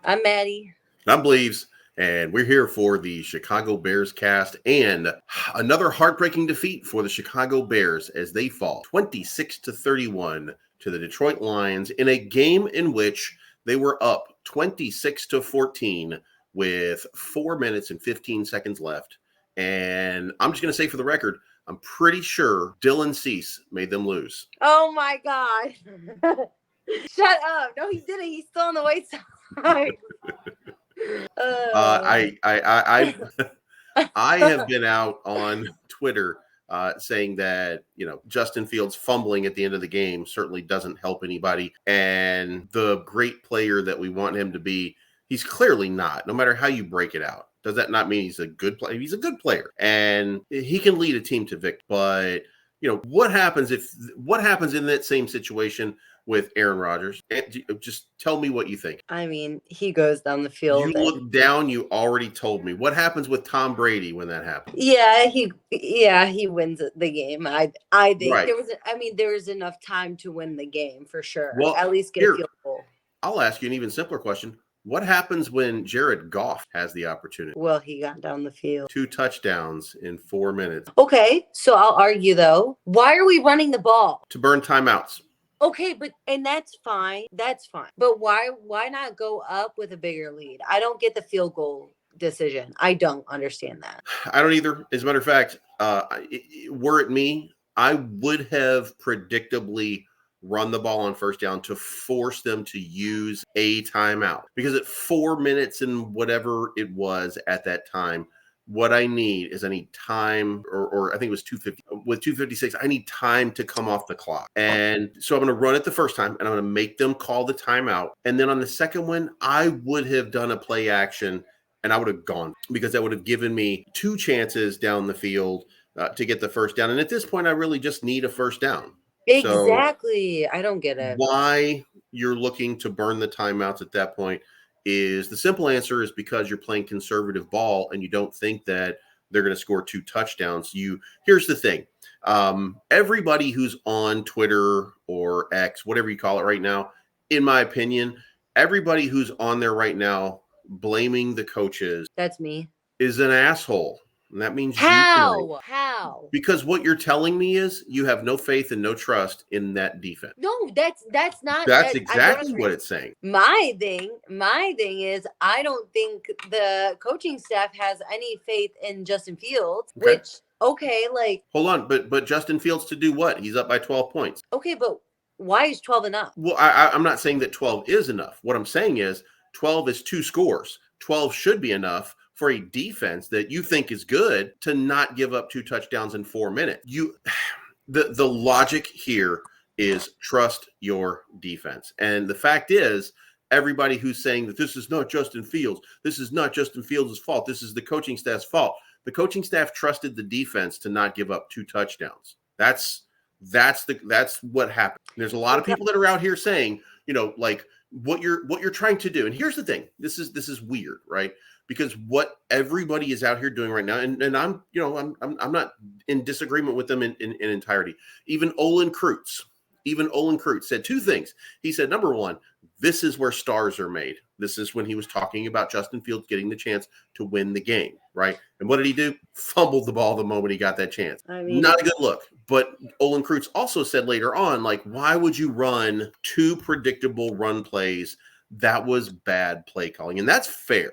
I'm Maddie. I'm Bleeves, and we're here for the Chicago Bearscast and another heartbreaking defeat for the Chicago Bears as they fall 26-31 to the Detroit Lions in a game in which they were up 26-14 with 4 minutes and 15 seconds left. And I'm just going to say for the record, I'm pretty sure Dylan Cease made them lose. Oh my God. Shut up. No, he didn't. He's still on the white side. I have been out on Twitter saying that, Justin Fields fumbling at the end of the game certainly doesn't help anybody. And the great player that we want him to be, he's clearly not, no matter how you break it out. Does that not mean he's a good player? He's a good player and he can lead a team to victory. But, what happens in that same situation with Aaron Rodgers? Just tell me what you think. I mean, he goes down the field. You look down, you already told me. What happens with Tom Brady when that happens? Yeah, he wins the game. I think Right. there was enough time to win the game for sure. Well, at least get a field goal. I'll ask you an even simpler question. What happens when Jared Goff has the opportunity? Well, he got down the field. 2 touchdowns in 4 minutes. Okay, so I'll argue though. Why are we running the ball? To burn timeouts. Okay, and that's fine. That's fine. But why not go up with a bigger lead? I don't get the field goal decision. I don't understand that. I don't either. As a matter of fact, were it me, I would have predictably run the ball on first down to force them to use a timeout. Because at 4 minutes and whatever it was at that time, what I need time, or I think it was 250. With 256, I need time to come off the clock. And so I'm going to run it the first time, and I'm going to make them call the timeout. And then on the second one, I would have done a play action, and I would have gone because that would have given me 2 chances down the field to get the first down. And at this point, I really just need a first down. Exactly. So I don't get it. Why you're looking to burn the timeouts at that point is the simple answer is because you're playing conservative ball and you don't think that they're going to score 2 touchdowns. Here's the thing. Everybody who's on Twitter or X, whatever you call it right now, in my opinion, everybody who's on there right now blaming the coaches. That's me. Is an asshole. And that means How? Because what you're telling me is you have no faith and no trust in that defense. No, that's not. That's exactly what it's saying. My thing is I don't think the coaching staff has any faith in Justin Fields. Okay. Hold on, but Justin Fields to do what? He's up by 12 points. Okay, but why is 12 enough? Well, I'm not saying that 12 is enough. What I'm saying is 12 is 2 scores. 12 should be enough for a defense that you think is good to not give up 2 touchdowns in 4 minutes. The logic here is trust your defense. And the fact is, everybody who's saying that this is not Justin Fields, this is not Justin Fields' fault, this is the coaching staff's fault. The coaching staff trusted the defense to not give up 2 touchdowns. That's what happened. There's a lot of people that are out here saying, what you're trying to do. And here's the thing. This is weird, right? Because what everybody is out here doing right now, and I'm not in disagreement with them in entirety. Even Olin Kreutz said 2 things. He said, number one, this is where stars are made. This is when he was talking about Justin Fields getting the chance to win the game, right? And what did he do? Fumbled the ball the moment he got that chance. Not a good look. But Olin Kreutz also said later on, why would you run 2 predictable run plays? That was bad play calling. And that's fair.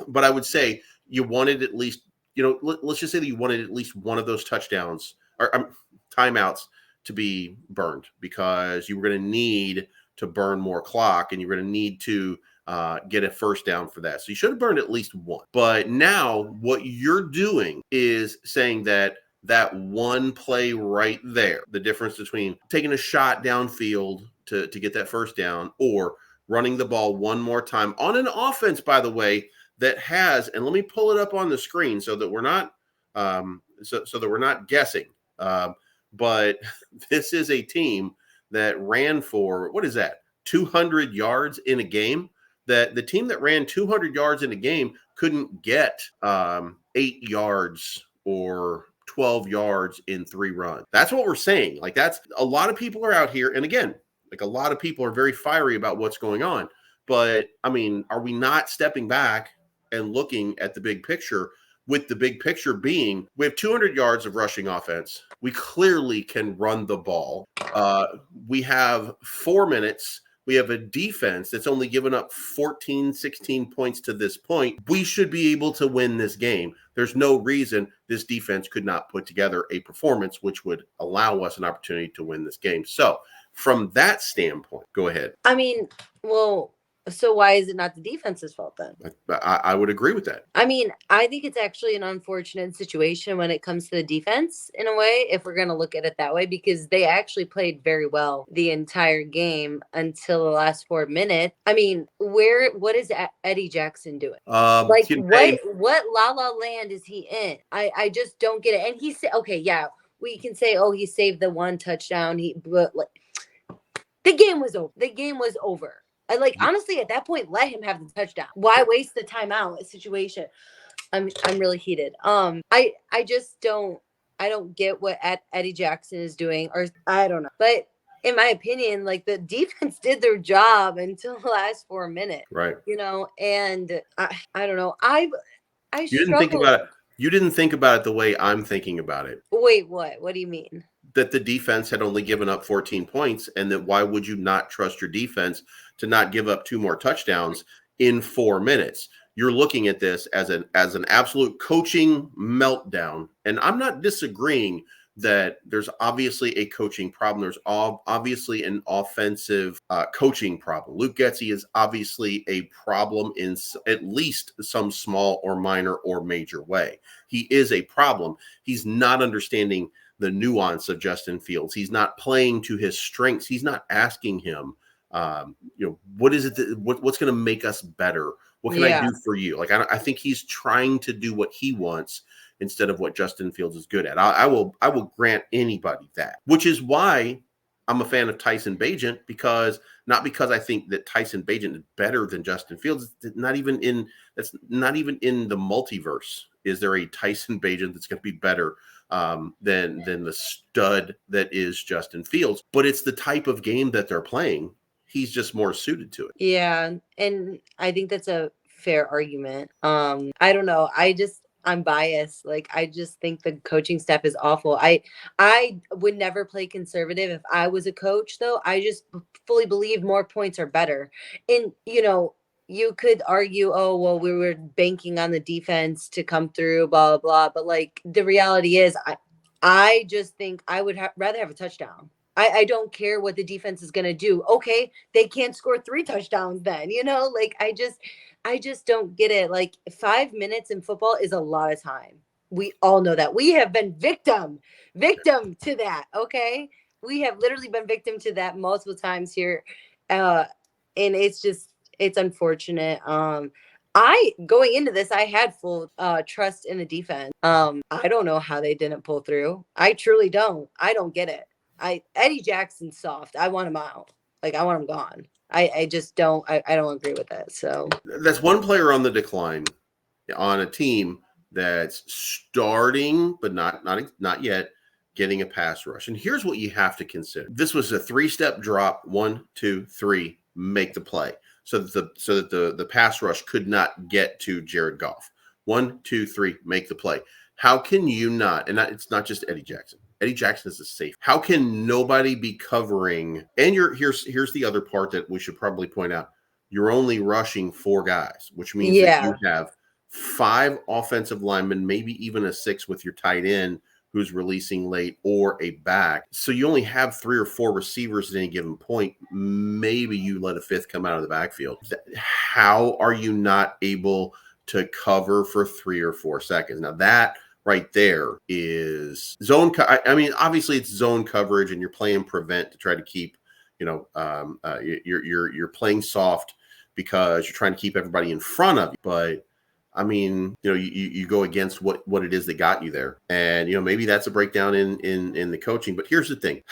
But I would say you wanted at least, let's just say that you wanted at least one of those touchdowns or timeouts to be burned because you were going to need to burn more clock and you're going to need to get a first down for that. So you should have burned at least one. But now what you're doing is saying that one play right there, the difference between taking a shot downfield to get that first down or running the ball one more time on an offense, by the way, that has, and let me pull it up on the screen so that we're not so that we're not guessing. But this is a team that ran for, 200 yards in a game. That the team that ran 200 yards in a game couldn't get 8 yards or 12 yards in 3 runs. That's what we're saying. That's a lot of people are out here. And again, a lot of people are very fiery about what's going on. But I mean, are we not stepping back and looking at the big picture? With the big picture being, we have 200 yards of rushing offense. We clearly can run the ball. We have 4 minutes. We have a defense that's only given up 14, 16 points to this point. We should be able to win this game. There's no reason this defense could not put together a performance which would allow us an opportunity to win this game. So from that standpoint, go ahead. I mean, well, so why is it not the defense's fault then? I would agree with that. I mean, I think it's actually an unfortunate situation when it comes to the defense in a way, if we're going to look at it that way, because they actually played very well the entire game until the last 4 minutes. I mean, what is Eddie Jackson doing? Like, what la la land is he in? I just don't get it. And he said, okay, yeah, we can say, oh, he saved the one touchdown. But like, the game was over. The game was over. Honestly, at that point, let him have the touchdown. Why waste the timeout situation? I'm really heated. I just don't get what Eddie Jackson is doing, or I don't know. But in my opinion, like, the defense did their job until the last 4 minutes. Right. And I don't know. I you didn't think about it. You didn't think about it the way I'm thinking about it. Wait, what? What do you mean? That the defense had only given up 14 points, and that why would you not trust your defense to not give up 2 more touchdowns in 4 minutes? You're looking at this as an absolute coaching meltdown. And I'm not disagreeing that there's obviously a coaching problem. There's obviously an offensive coaching problem. Luke Getsy is obviously a problem in at least some small or minor or major way. He is a problem. He's not understanding the nuance of Justin Fields. He's not playing to his strengths. He's not asking him, what is it what's going to make us better? What can I do for you? Like, I think he's trying to do what he wants instead of what Justin Fields is good at. I will grant anybody that, which is why I'm a fan of Tyson Bagent, because I think that Tyson Bagent is better than Justin Fields. That's not even in the multiverse. Is there a Tyson Bagent that's going to be better than the stud that is Justin Fields? But it's the type of game that they're playing. He's just more suited to it. Yeah, and I think that's a fair argument. I don't know. I'm biased. Like, I just think the coaching staff is awful. I would never play conservative if I was a coach, though. I just fully believe more points are better. And, you could argue, oh, well, we were banking on the defense to come through, blah, blah, blah. But, like, the reality is, I just think I would rather have a touchdown. I don't care what the defense is going to do. Okay, they can't score 3 touchdowns then, like, I just don't get it. Like, 5 minutes in football is a lot of time. We all know that. We have been victim to that. Okay. We have literally been victim to that multiple times here. And it's unfortunate. Going into this, I had full trust in the defense. I don't know how they didn't pull through. I truly don't. I don't get it. Eddie Jackson's soft. I want him out. Like, I want him gone. I just don't. I don't agree with that. So that's one player on the decline on a team that's starting, but not yet getting a pass rush. And here's what you have to consider: this was a 3-step drop. 1, 2, 3, make the play, so that the pass rush could not get to Jared Goff. 1, 2, 3, make the play. How can you not? And it's not just Eddie Jackson. Eddie Jackson is a safe. How can nobody be covering? And here's the other part that we should probably point out. You're only rushing 4 guys, which means that you have 5 offensive linemen, maybe even a 6 with your tight end who's releasing late, or a back. So you only have 3 or 4 receivers at any given point. Maybe you let a 5th come out of the backfield. How are you not able to cover for 3 or 4 seconds? Now that right there is zone. I mean, obviously it's zone coverage, and you're playing prevent to try to keep, you're playing soft because you're trying to keep everybody in front of you. But I mean, you go against what it is that got you there, and maybe that's a breakdown in the coaching. But here's the thing: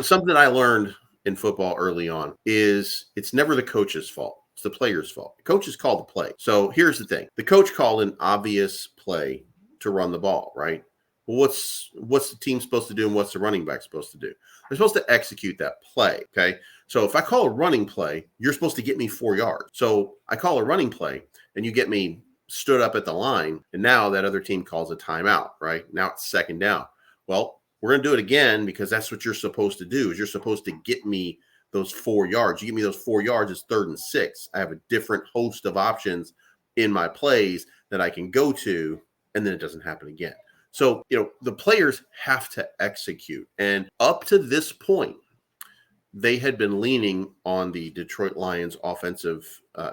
something that I learned in football early on is it's never the coach's fault; it's the player's fault. The coach is called to play. So here's the thing: the coach called an obvious play to run the ball, right? Well, what's the team supposed to do, and what's the running back supposed to do? They're supposed to execute that play. Okay. So if I call a running play, you're supposed to get me 4 yards. So I call a running play, and you get me stood up at the line, and now that other team calls a timeout. Right now it's second down. Well, we're going to do it again because that's what you're supposed to do. Is you're supposed to get me those 4 yards. You give me those 4 yards, it's 3rd and 6. I have a different host of options in my plays that I can go to, and then it doesn't happen again. So, the players have to execute. And up to this point, they had been leaning on the Detroit Lions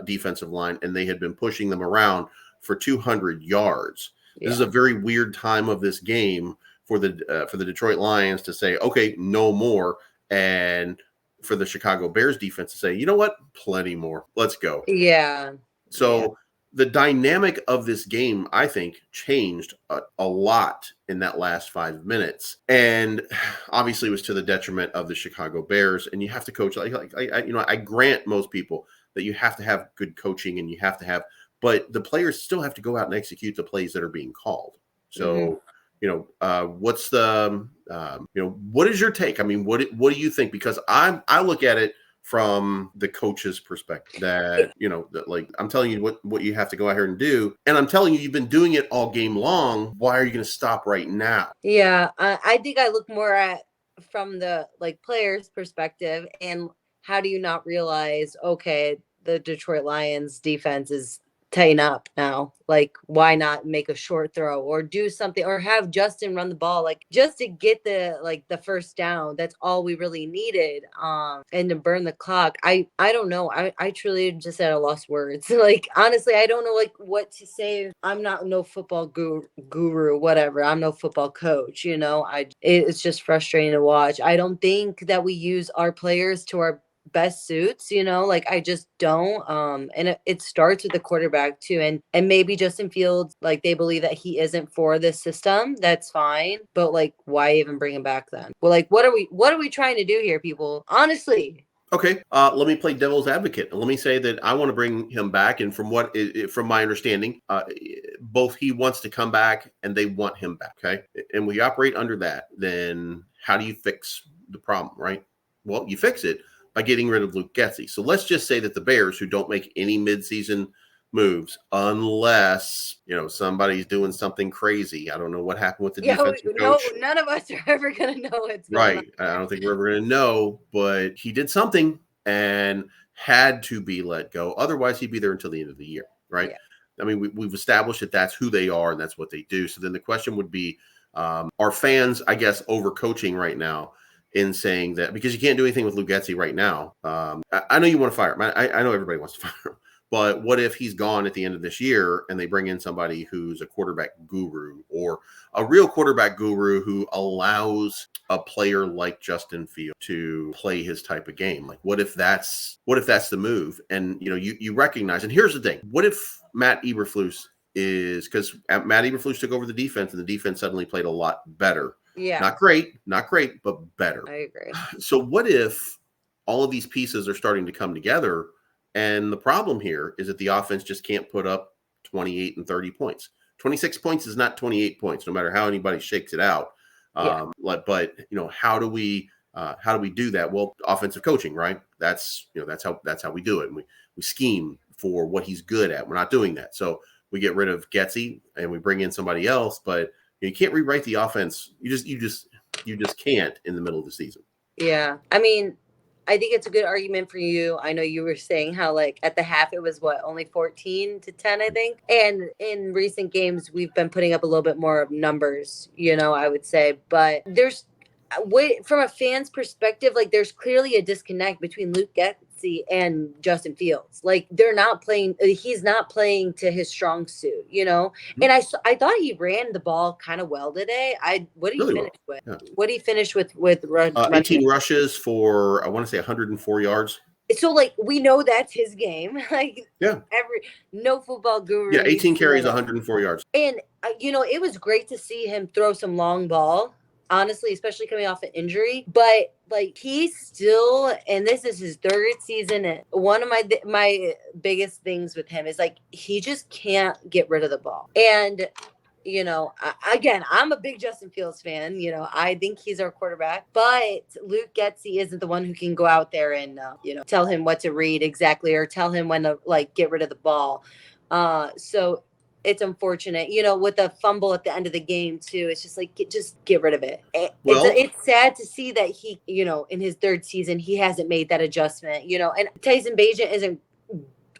defensive line, and they had been pushing them around for 200 yards. Yeah. This is a very weird time of this game for the Detroit Lions to say, okay, no more. And for the Chicago Bears defense to say, you know what, plenty more. Let's go. Yeah. So the dynamic of this game, I think, changed a lot in that last 5 minutes. And obviously it was to the detriment of the Chicago Bears. And you have to coach. I grant most people that you have to have good coaching and you have to have, but the players still have to go out and execute the plays that are being called. So, what's the, what is your take? I mean, what do you think? Because I look at it from the coach's perspective that, that I'm telling you what you have to go out here and do. And I'm telling you, you've been doing it all game long. Why are you going to stop right now? Yeah. I think I look more at from the players perspective, and how do you not realize, okay, the Detroit Lions defense is tighten up now. Why not make a short throw or do something, or have Justin run the ball, just to get the first down? That's all we really needed. And to burn the clock. I don't know. I truly just at a lost words. Honestly, I don't know what to say. I'm not no football guru, whatever. I'm no football coach. It's just frustrating to watch. I don't think that we use our players to our best suits, I just don't. And it starts with the quarterback too, and maybe Justin Fields, they believe that he isn't for this system. That's fine, but why even bring him back then? Well, what are we trying to do here, people? Honestly. Okay, let me play devil's advocate. Let me say that I want to bring him back, and from my understanding, both he wants to come back and they want him back. Okay, and we operate under that. Then how do you fix the problem? Right? Well, you fix it by getting rid of Luke Getsy. So let's just say that the Bears, who don't make any midseason moves unless, somebody's doing something crazy. I don't know what happened with the defensive coach. No, none of us are ever going to know what's going on. I don't think we're ever going to know, but he did something and had to be let go. Otherwise, he'd be there until the end of the year, right? Yeah. I mean, we've established that that's who they are and that's what they do. So then the question would be, are fans, I guess, overcoaching right now in saying that, because you can't do anything with Luke Getsy right now. I know you want to fire him. I know everybody wants to fire him. But what if he's gone at the end of this year and they bring in somebody who's a quarterback guru, or a real quarterback guru who allows a player like Justin Fields to play his type of game? What if that's the move? And you recognize, and here's the thing: what if Matt Eberflus because Matt Eberflus took over the defense and the defense suddenly played a lot better. Yeah. Not great, but better. I agree. So what if all of these pieces are starting to come together, and the problem here is that the offense just can't put up 28 and 30 points. 26 points is not 28 points, no matter how anybody shakes it out. But how do we do that? Well, offensive coaching, right? That's how we do it. And we scheme for what he's good at. We're not doing that. So we get rid of Getsy and we bring in somebody else, but you can't rewrite the offense. You just can't in the middle of the season. Yeah. I mean, I think it's a good argument for you. I know you were saying how at the half it was only 14-10, I think. And in recent games, we've been putting up a little bit more of numbers, I would say. But there's from a fan's perspective, there's clearly a disconnect between Luke Getsy and Justin Fields. They're not playing. He's not playing to his strong suit, Mm-hmm. And I thought he ran the ball kind of well today. What did he finish with? Yeah. What did he finish with 18 rushes for, I want to say, 104 yards. So we know that's his game. No football guru. Yeah, 18 carries, 104 yards. And it was great to see him throw some long ball. Honestly, especially coming off an injury, but he's still, and this is his 3rd season. And one of my biggest things with him is he just can't get rid of the ball. And Again, I'm a big Justin Fields fan. I think he's our quarterback, but Luke Getsy isn't the one who can go out there and tell him what to read exactly, or tell him when to get rid of the ball. So it's unfortunate, with the fumble at the end of the game too. It's just just get rid of it. Well, It's sad to see that he, in his third season, he hasn't made that adjustment. And Tyson Bagent isn't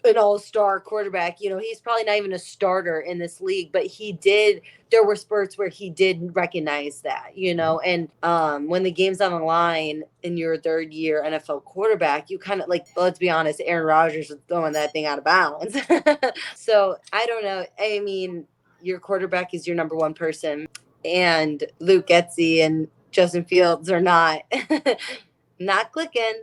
an all-star quarterback. He's probably not even a starter in this league, but there were spurts where he did recognize that, and when the game's on the line in your third year NFL quarterback, you kind of let's be honest, Aaron Rodgers was throwing that thing out of bounds. So I don't know. I mean, your quarterback is your number one person, and Luke Getsy and Justin Fields are not not clicking.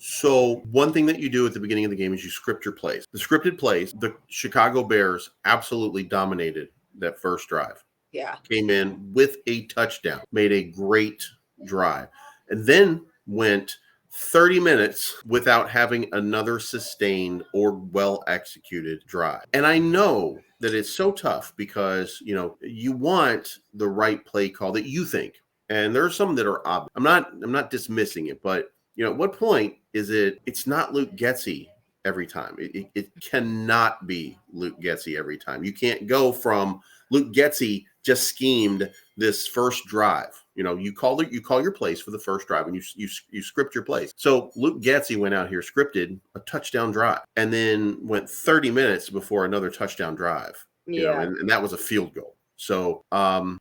So one thing that you do at the beginning of the game is you script your plays. The scripted plays, the Chicago Bears absolutely dominated that first drive. Yeah. Came in with a touchdown, made a great drive, and then went 30 minutes without having another sustained or well-executed drive. And I know that it's so tough because, you want the right play call that you think. And there are some that are obvious. I'm not dismissing it, but at what point is it's not Luke Getsy every time. It cannot be Luke Getsy every time. You can't go from Luke Getsy just schemed this first drive. You call your plays for the first drive, and you script your plays. So Luke Getsy went out here, scripted a touchdown drive, and then went 30 minutes before another touchdown drive. Yeah. And that was a field goal. So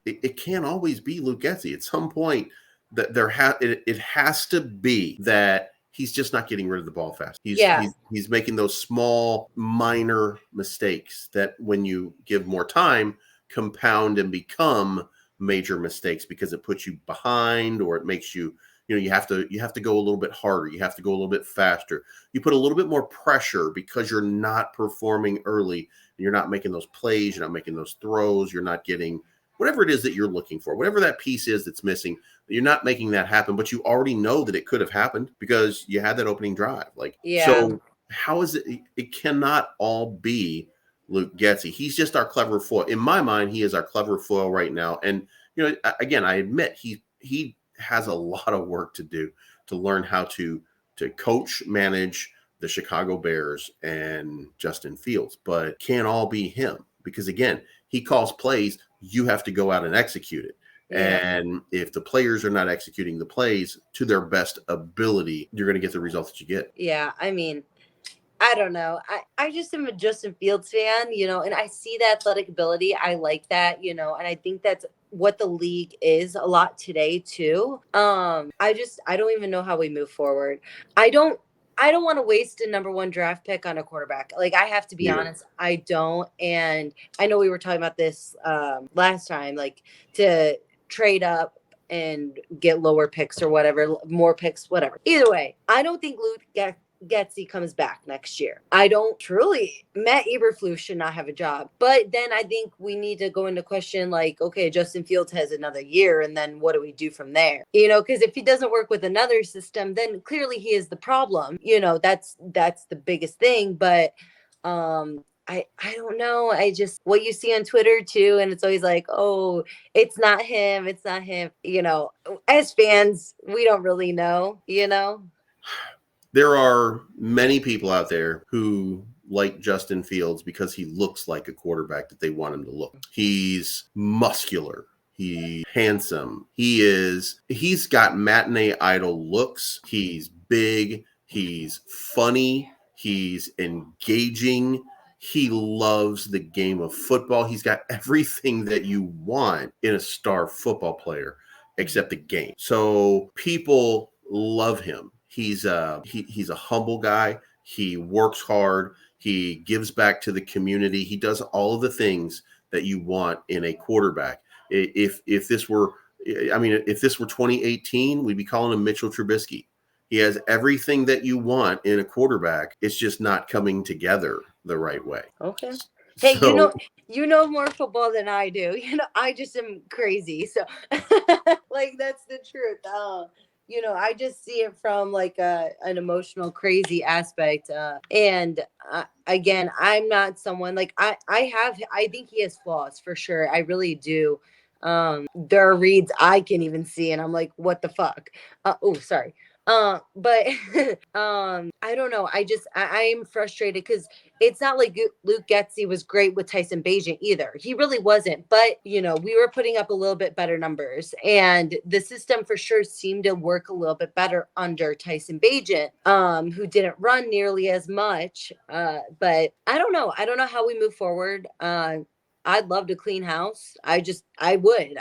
it can't always be Luke Getsy. At some point, that it has to be that he's just not getting rid of the ball fast. He's making those small, minor mistakes that, when you give more time, compound and become major mistakes, because it puts you behind, or it makes you, you have to go a little bit harder. You have to go a little bit faster. You put a little bit more pressure because you're not performing early. You're not making those plays. You're not making those throws. You're not getting whatever it is that you're looking for, whatever that piece is that's missing. You're not making that happen, but you already know that it could have happened because you had that opening drive. So how is it? It cannot all be Luke Getsy. He's just our clever foil. In my mind, he is our clever foil right now. And, again, I admit he has a lot of work to do to learn how to coach, manage the Chicago Bears and Justin Fields, but it can't all be him, because, again, he calls plays. You have to go out and execute it. Yeah. And if the players are not executing the plays to their best ability, you're going to get the results that you get. Yeah. I mean, I don't know. I just am a Justin Fields fan, and I see the athletic ability. I like that, and I think that's what the league is a lot today too. I don't even know how we move forward. I don't want to waste a number one draft pick on a quarterback. I have to be honest, I don't. And I know we were talking about this last time, to trade up and get lower picks or whatever, more picks, whatever. Either way, I don't think Luke Getsy comes back next year. I don't truly. Matt Eberflus should not have a job. But then I think we need to go into question, okay, Justin Fields has another year, and then what do we do from there? Because if he doesn't work with another system, then clearly he is the problem. That's the biggest thing. But I don't know. I just, what you see on Twitter too, and it's always oh, it's not him. It's not him. As fans, we don't really know, There are many people out there who like Justin Fields because he looks like a quarterback that they want him to look. He's muscular. He's handsome. He's got matinee idol looks. He's big. He's funny. He's engaging. He loves the game of football. He's got everything that you want in a star football player except the game. So people love him. He's a humble guy. He works hard. He gives back to the community. He does all of the things that you want in a quarterback. If this were 2018, we'd be calling him Mitchell Trubisky. He has everything that you want in a quarterback. It's just not coming together the right way. Okay. Hey, so, you know more football than I do. I just am crazy. So that's the truth. I just see it from like an emotional, crazy aspect. And again, I'm not someone like I think he has flaws for sure. I really do. There are reads I can even see, and I'm like, what the fuck? Oh, sorry. But I don't know. I am frustrated because it's not like Luke Getzey was great with Tyson Bagent either. He really wasn't. But, we were putting up a little bit better numbers. And the system for sure seemed to work a little bit better under Tyson Bagent, who didn't run nearly as much. But I don't know. I don't know how we move forward. I'd love to clean house. I would.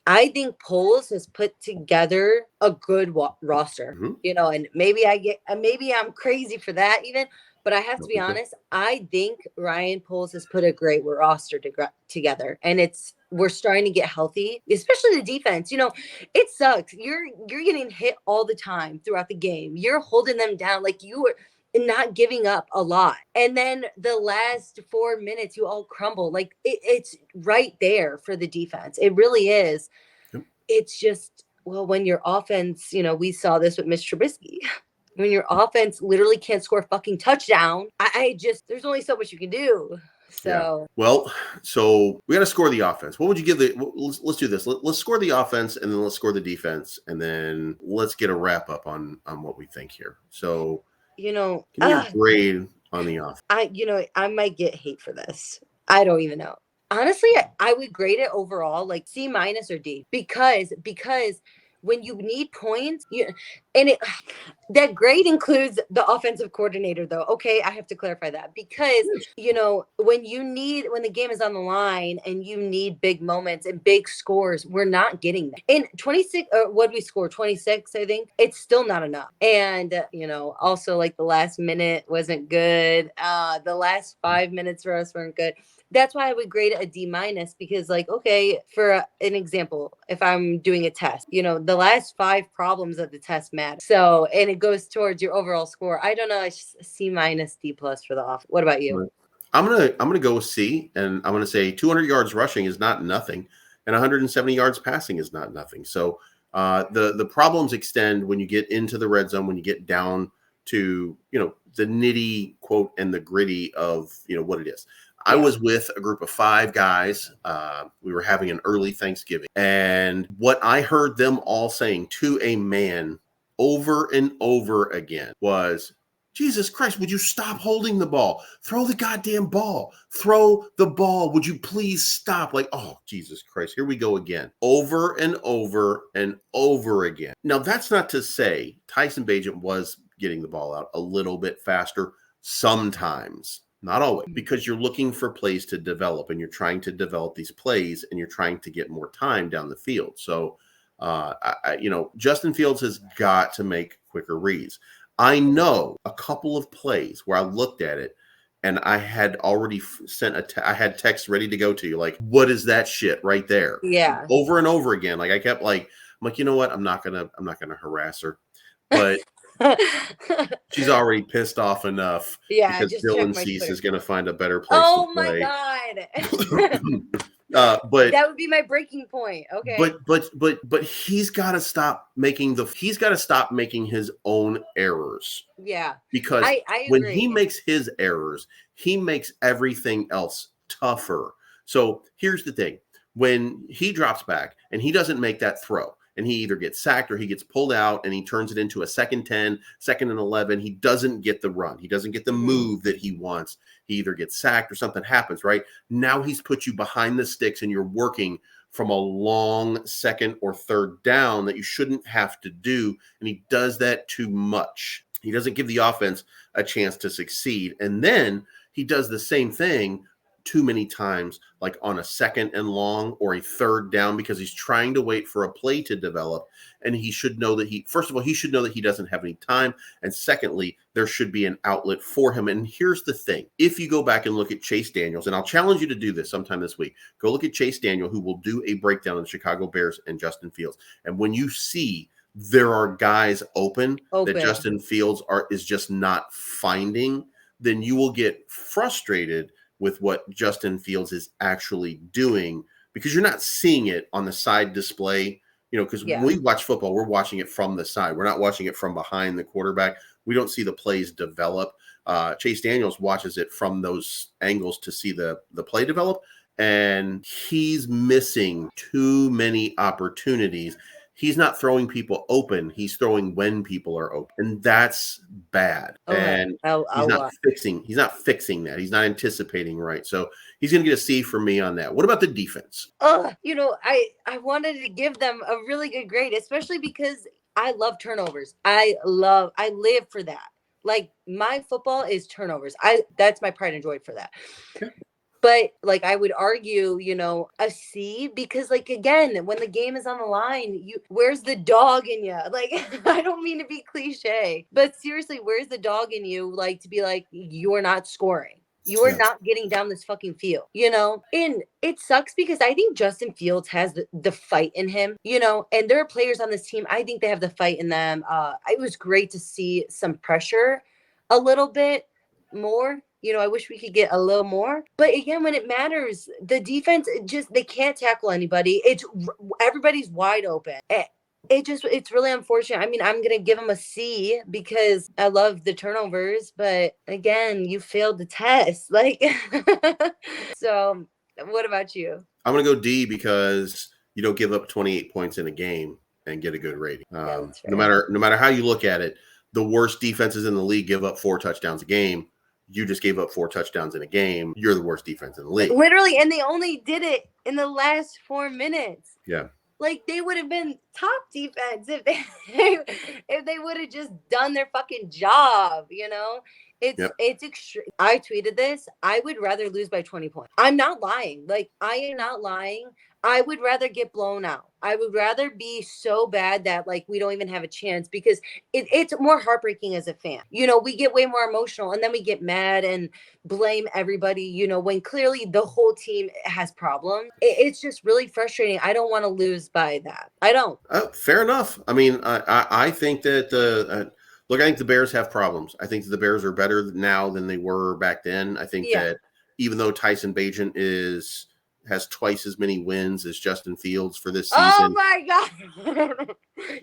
I think Poles has put together a good roster. Mm-hmm. And maybe I'm crazy for that even, but I have to be honest. I think Ryan Poles has put a great roster together, and we're starting to get healthy, especially the defense. It sucks. You're getting hit all the time throughout the game. You're holding them down like you were not giving up a lot. And then the last 4 minutes, you all crumble. Like it's right there for the defense. It really is. Yep. It's just, well, when your offense, we saw this with Mitch Trubisky. When your offense literally can't score a fucking touchdown, I just, there's only so much you can do. So, well, so we got to score the offense. What would you give let's do this. Let's score the offense, and then let's score the defense, and then let's get a wrap up on what we think here. So, give me a grade on the offense. I might get hate for this. I don't even know. Honestly, I would grade it overall like C- or D, because when you need points, and that grade includes the offensive coordinator though. Okay, I have to clarify that because when the game is on the line and you need big moments and big scores, we're not getting that. In 26, what we score 26, I think it's still not enough. And also like the last minute wasn't good. The last 5 minutes for us weren't good. That's why I would grade it a D- because like, okay, for an example, if I'm doing a test, the last 5 problems of the test matter. So, and it goes towards your overall score. I don't know. It's just C-, D+ for the off. What about you? I'm gonna go with C, and I'm gonna say 200 yards rushing is not nothing, and 170 yards passing is not nothing. So the problems extend when you get into the red zone, when you get down to the nitty quote and the gritty of what it is. I was with a group of 5 guys. We were having an early Thanksgiving, and what I heard them all saying to a man over and over again was, Jesus Christ, would you stop holding the ball? Throw the goddamn ball. Throw the ball. Would you please stop? Like, oh, Jesus Christ, here we go again. Over and over and over again. Now, that's not to say Tyson Bagent was getting the ball out a little bit faster sometimes. Not always, because you're looking for plays to develop, and you're trying to develop these plays, and you're trying to get more time down the field. So, Justin Fields has got to make quicker reads. I know a couple of plays where I looked at it and I had already I had text ready to go to you. Like, what is that shit right there? Yeah. Over and over again. Like I kept I'm like, you know what? I'm not gonna harass her. But she's already pissed off enough because Dylan Cease is going to find a better place to play. My God. But that would be my breaking point. Okay. But he's got to stop making his own errors. Yeah. Because I when agree. he makes his errors, he makes everything else tougher. So here's the thing. When he drops back and he doesn't make that throw, and he either gets sacked or he gets pulled out and he turns it into a 2nd 10, 2nd and 11, he doesn't get the run. He doesn't get the move that he wants. He either gets sacked or something happens, right? Now he's put you behind the sticks and you're working from a long 2nd or 3rd down that you shouldn't have to do. And he does that too much. He doesn't give the offense a chance to succeed. And then he does the same thing too many times, like on a 2nd and long or a 3rd down, because he's trying to wait for a play to develop. And he should know that first of all, he should know that he doesn't have any time. And secondly, there should be an outlet for him. And here's the thing. If you go back and look at Chase Daniels, and I'll challenge you to do this sometime this week, go look at Chase Daniel, who will do a breakdown of the Chicago Bears and Justin Fields. And when you see there are guys open that Justin Fields is just not finding, then you will get frustrated with what Justin Fields is actually doing, because you're not seeing it on the side display because when Yeah. we watch football, we're watching it from the side. We're not watching it from behind the quarterback. We don't see the plays develop. Chase Daniels watches it from those angles to see the play develop, and he's missing too many opportunities. He's not throwing people open. He's throwing when people are open, and that's bad. Okay. And he's I'll not watch. fixing. He's not fixing that. He's not anticipating right. So he's going to get a C from me on that. What about the defense? I wanted to give them a really good grade, especially because I love turnovers. I live for that. Like my football is turnovers. That's my pride and joy for that. Okay. But like I would argue, a C because like again, when the game is on the line, where's the dog in you? Like I don't mean to be cliche, but seriously, where's the dog in you like to be like you're not scoring? You are Yeah. not getting down this fucking field, And it sucks because I think Justin Fields has the fight in him, and there are players on this team. I think they have the fight in them. It was great to see some pressure a little bit more. I wish we could get a little more. But again, when it matters, the defense they can't tackle anybody. Everybody's wide open. It's really unfortunate. I mean, I'm gonna give him a C because I love the turnovers, but again, you failed the test. Like, so what about you? I'm going to go D because you don't give up 28 points in a game and get a good rating. Yeah, that's No fair. matter how you look at it, the worst defenses in the league give up 4 touchdowns a game. You just gave up 4 touchdowns in a game. You're the worst defense in the league. Literally, and they only did it in the last 4 minutes. Yeah. Like they would have been top defense if they if they would have just done their fucking job, It's extreme. I tweeted this. I would rather lose by 20 points. I'm not lying. Like I am not lying. I would rather get blown out. I would rather be so bad that like we don't even have a chance because it's more heartbreaking as a fan. We get way more emotional and then we get mad and blame everybody, when clearly the whole team has problems. It's just really frustrating. I don't want to lose by that. I don't. Fair enough. I mean, I think that look, I think the Bears have problems. I think the Bears are better now than they were back then. I think that even though Tyson Bagent has twice as many wins as Justin Fields for this season. Oh my God.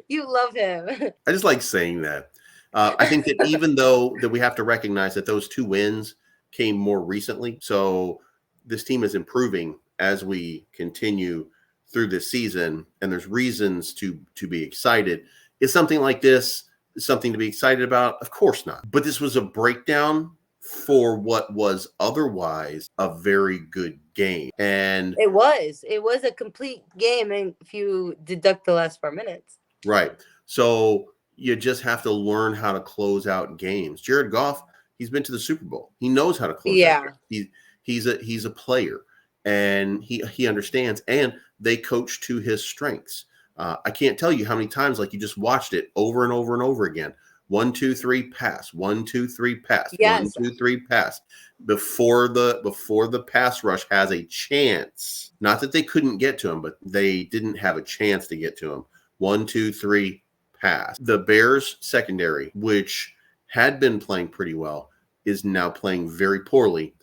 You love him. I just like saying that. I think that even though that we have to recognize that those 2 wins came more recently. So this team is improving as we continue through this season, and there's reasons to be excited. Is something like this something to be excited about? Of course not. But this was a breakdown for what was otherwise a very good game. And it was a complete game, and if you deduct the last 4 minutes. Right. So you just have to learn how to close out games. Jared Goff, he's been to the Super Bowl. He knows how to close out games. He's a player, and he understands, and they coach to his strengths. I can't tell you how many times like you just watched it over and over and over again. 1, 2, 3, pass. 1, 2, 3, pass. Yes. 1, 2, 3, pass. Before the pass rush has a chance. Not that they couldn't get to him, but they didn't have a chance to get to him. 1, 2, 3, pass. The Bears secondary, which had been playing pretty well, is now playing very poorly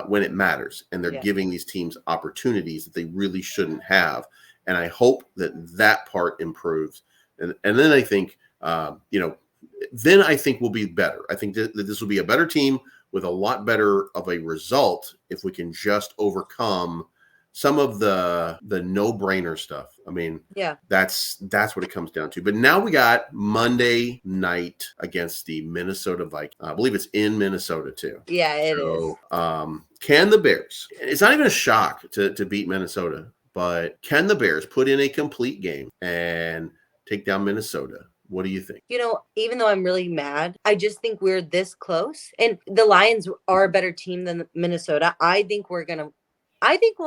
when it matters, and they're giving these teams opportunities that they really shouldn't have. And I hope that part improves. And then I think then I think we'll be better. I think that this will be a better team with a lot better of a result if we can just overcome some of the no-brainer stuff. I mean, that's what it comes down to. But now we got Monday night against the Minnesota Vikings. I believe it's in Minnesota too. Yeah, it is. Can the Bears? It's not even a shock to beat Minnesota, but can the Bears put in a complete game and take down Minnesota? What do you think? Even though I'm really mad, I just think we're this close. And the Lions are a better team than Minnesota. I think we'll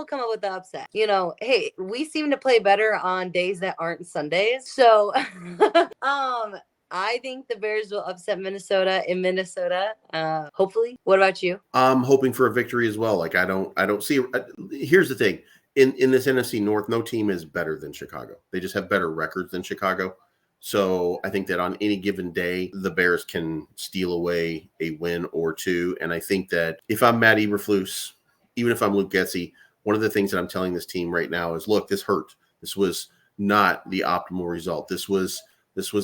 come up with the upset. Hey, we seem to play better on days that aren't Sundays. So I think the Bears will upset Minnesota in Minnesota. Hopefully. What about you? I'm hoping for a victory as well. Like I don't see. Here's the thing. In this NFC North, no team is better than Chicago. They just have better records than Chicago. So I think that on any given day, the Bears can steal away a win or two. And I think that if I'm Matt Eberflus, even if I'm Luke Getsy, one of the things that I'm telling this team right now is, look, this hurt. This was not the optimal result. This was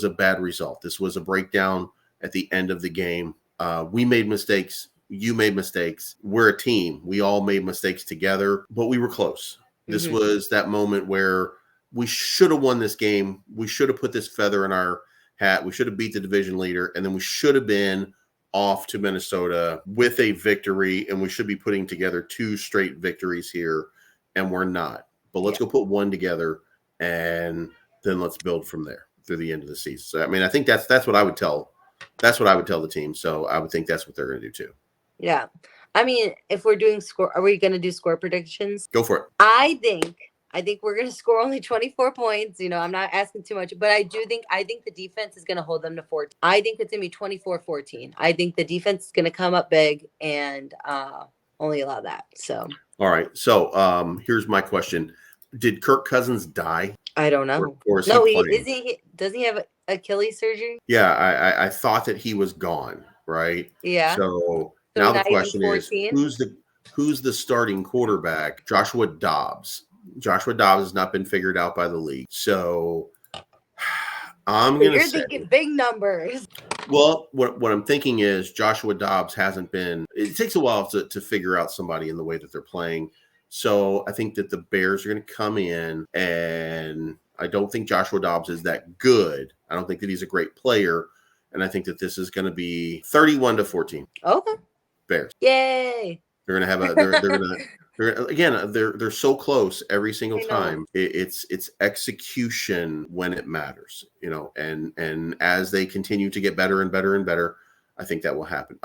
a bad result. This was a breakdown at the end of the game. We made mistakes. You made mistakes. We're a team. We all made mistakes together, but we were close. This was that moment where we should have won this game. We should have put this feather in our hat. We should have beat the division leader, and then we should have been off to Minnesota with a victory, and we should be putting together 2 straight victories here, and we're not. But let's go put one together, and then let's build from there through the end of the season. So, I mean, I think that's what I would tell. That's what I would tell the team. So I would think that's what they're going to do too. Yeah. I mean, if we're doing score, are we going to do score predictions? Go for it. I think we're going to score only 24 points. You know, I'm not asking too much, but I think the defense is going to hold them to 14. I think it's going to be 24-14. I think the defense is going to come up big and only allow that. So. All right. So here's my question. Did Kirk Cousins die? I don't know. Or is no, doesn't he have Achilles surgery? Yeah, I thought that he was gone, right? Yeah. So now the question is, who's the starting quarterback? Joshua Dobbs. Joshua Dobbs has not been figured out by the league. So I'm going to say, you're thinking big numbers. Well, what I'm thinking is Joshua Dobbs hasn't been – it takes a while to figure out somebody in the way that they're playing. So I think that the Bears are going to come in, and I don't think Joshua Dobbs is that good. I don't think that he's a great player, and I think that this is going to be 31-14. Okay. Bears. Yay. They're going to have a – they're so close every single time. It's execution when it matters, you know, and as they continue to get better and better and better, I think that will happen.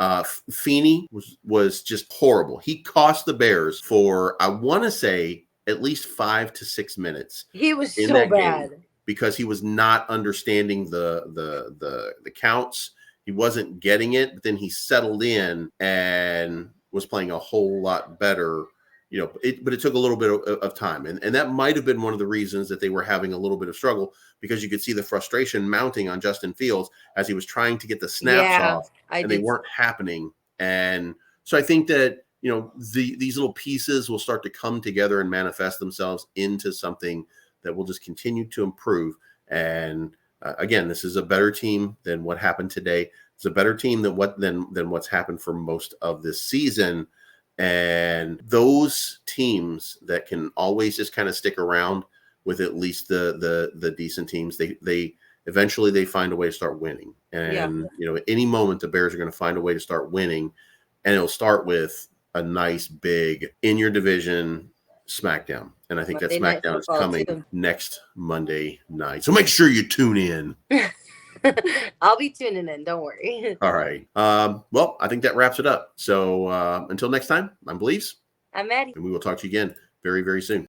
Feeney was just horrible. He cost the Bears for, I want to say, at least 5 to 6 minutes. He was so bad because he was not understanding the counts. He wasn't getting it, but then he settled in and was playing a whole lot better. You know, but it took a little bit of time. And that might have been one of the reasons that they were having a little bit of struggle, because you could see the frustration mounting on Justin Fields as he was trying to get the snaps off, and they weren't happening. And so I think that, you know, these little pieces will start to come together and manifest themselves into something that will just continue to improve. And again, this is a better team than what happened today. It's a better team than what's happened for most of this season. And those teams that can always just kind of stick around with at least the decent teams, they eventually find a way to start winning. And you know, at any moment the Bears are going to find a way to start winning, and it'll start with a nice big in your division SmackDown. And I think that SmackDown is coming next Monday night. So make sure you tune in. I'll be tuning in. Don't worry. All right. Well, I think that wraps it up. So until next time, I'm Bleeves. I'm Maddie. And we will talk to you again very, very soon.